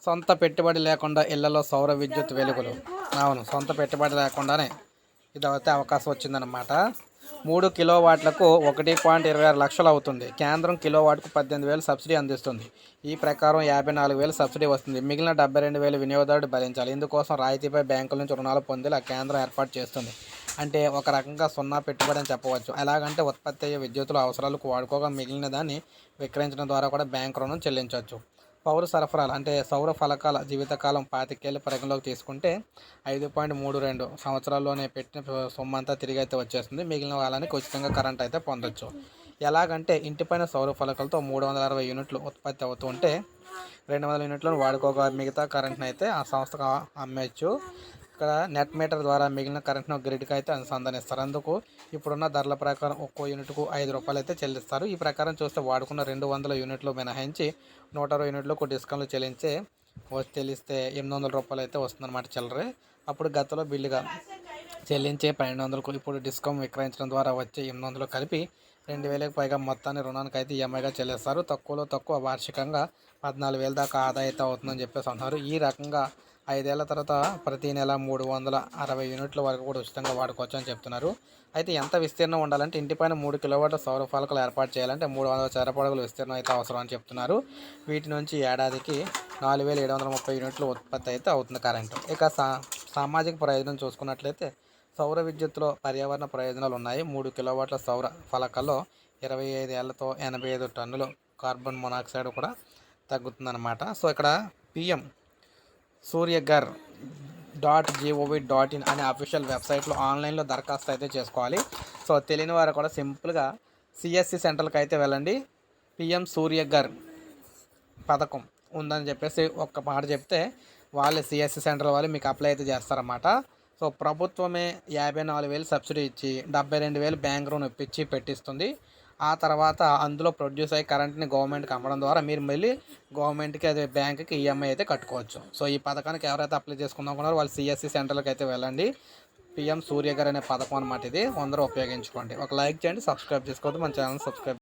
సొంత పెట్టుబడి లేకుండా ఇళ్లలో సౌర విద్యుత్ వెలుగులు. అవును, సొంత పెట్టుబడి లేకుండానే ఇదైతే అవకాశం వచ్చిందనమాట. 3 కిలోవాట్లకు 1.26 లక్షలు అవుతుంది. కేంద్రం కిలోవాట్కు 18,000 సబ్సిడీ అందిస్తుంది. ఈ ప్రకారం 54,000 సబ్సిడీ వస్తుంది. మిగిలిన 72,000 వినియోగదారుడు భరించాలి. ఇందుకోసం రాయితీపై బ్యాంకుల నుంచి రుణాలు పొందేలా కేంద్రం ఏర్పాటు చేస్తుంది. అంటే ఒక రకంగా సున్నా పెట్టుబడి అని చెప్పవచ్చు. ఎలాగంటే ఉత్పత్తి అయ్యే విద్యుత్తుల అవసరాలకు వాడుకోగా మిగిలిన దాన్ని విక్రయించడం ద్వారా కూడా బ్యాంకు రుణం చెల్లించవచ్చు. పౌర సరఫరాలు అంటే సౌర ఫలకాల జీవితకాలం 25 ఏళ్ళు పరిగణలోకి తీసుకుంటే 5.32 సంవత్సరాల్లోనే పెట్టిన సొమ్మంతా తిరిగి అయితే వచ్చేస్తుంది. మిగిలిన వాళ్ళకి ఉచితంగా కరెంట్ అయితే పొందొచ్చు. ఎలాగంటే ఇంటిపైన సౌర ఫలకాలతో 360 యూనిట్లు ఉత్పత్తి అవుతూ ఉంటే 200 యూనిట్లను వాడుకోగా మిగతా కరెంట్ని అయితే ఆ సంస్థకు అమ్మేయచ్చు. ఇక్కడ నెట్ మీటర్ ద్వారా మిగిలిన కరెంట్ను గ్రిడ్కి అయితే అనుసంధానిస్తారు. అందుకు ఇప్పుడున్న ధరల ప్రకారం ఒక్కో యూనిట్కు ₹5 అయితే చెల్లిస్తారు. ఈ ప్రకారం చూస్తే వాడుకున్న 200 యూనిట్లు మినహాయించి 120 యూనిట్లకు డిస్కౌంట్లు చెల్లిస్తే ₹800 అయితే వస్తుందన్నమాట చిల్లరే. అప్పుడు గతంలో బిల్లుగా చెల్లించే 1200కు ఇప్పుడు డిస్కౌంట్ విక్రయించడం ద్వారా వచ్చే 800 కలిపి 2,000కి పైగా మొత్తాన్ని రుణానికి అయితే ఈఎంఐగా చెల్లిస్తారు. తక్కువలో తక్కువ వార్షికంగా 14,000 దాకా ఆదా అయితే అవుతుందని చెప్పేసి అంటున్నారు. ఈ రకంగా 5 ఏళ్ల తర్వాత ప్రతి నెల 360 యూనిట్ల వరకు కూడా ఉచితంగా వాడుకోవచ్చు అని చెప్తున్నారు. అయితే ఎంత విస్తీర్ణం ఉండాలంటే ఇంటిపైన 3 కిలోవాట్ల సౌర ఫలకాలు ఏర్పాటు చేయాలంటే 300 చదరపడుగుల విస్తీర్ణం అయితే అవసరం అని చెప్తున్నారు. వీటి నుంచి ఏడాదికి 4,730 యూనిట్లు ఉత్పత్తి అయితే అవుతుంది కరెంటు. ఇక సామాజిక ప్రయోజనం చూసుకున్నట్లయితే సౌర విద్యుత్తులో పర్యావరణ ప్రయోజనాలు ఉన్నాయి. 3 కిలోవాట్ల సౌర ఫలకాల్లో 25 ఏళ్లతో 85 టన్నులు కార్బన్ మొనాక్సైడ్ కూడా తగ్గుతుందన్నమాట. సో ఇక్కడ PM suryaghar.gov.in అనే అఫీషియల్ వెబ్సైట్లో ఆన్లైన్లో దరఖాస్తు అయితే చేసుకోవాలి. సో తెలియని వారు కూడా సింపుల్గా CSC సెంటర్కి అయితే వెళ్ళండి. PM సూర్యఘర్ పథకం ఉందని చెప్పేసి ఒక్క మాట చెప్తే వాళ్ళే CSC సెంటర్ వాళ్ళు మీకు అప్లై అయితే చేస్తారన్నమాట. సో ప్రభుత్వమే 54,000 సబ్సిడీ ఇచ్చి 72,000 బ్యాంక్ రుణం ఇప్పించి పెట్టిస్తుంది. ఆ తర్వాత అందులో ప్రొడ్యూస్ అయ్యి కరెంట్ని గవర్నమెంట్కి అమ్మడం ద్వారా మీరు మళ్ళీ గవర్నమెంట్కి అదే బ్యాంక్కి ఈఎంఐ అయితే కట్టుకోవచ్చు. సో ఈ పథకానికి ఎవరైతే అప్లై చేసుకుందామనుకున్నారో వాళ్ళు CSC సెంటర్లకు అయితే వెళ్ళండి. PM సూర్యఘర్ అనే పథకం అనమాట ఇది. అందరూ ఉపయోగించుకోండి. ఒక లైక్ చేయండి, సబ్స్క్రైబ్ చేసుకోవద్దు, మన ఛానల్ సబ్స్క్రైబ్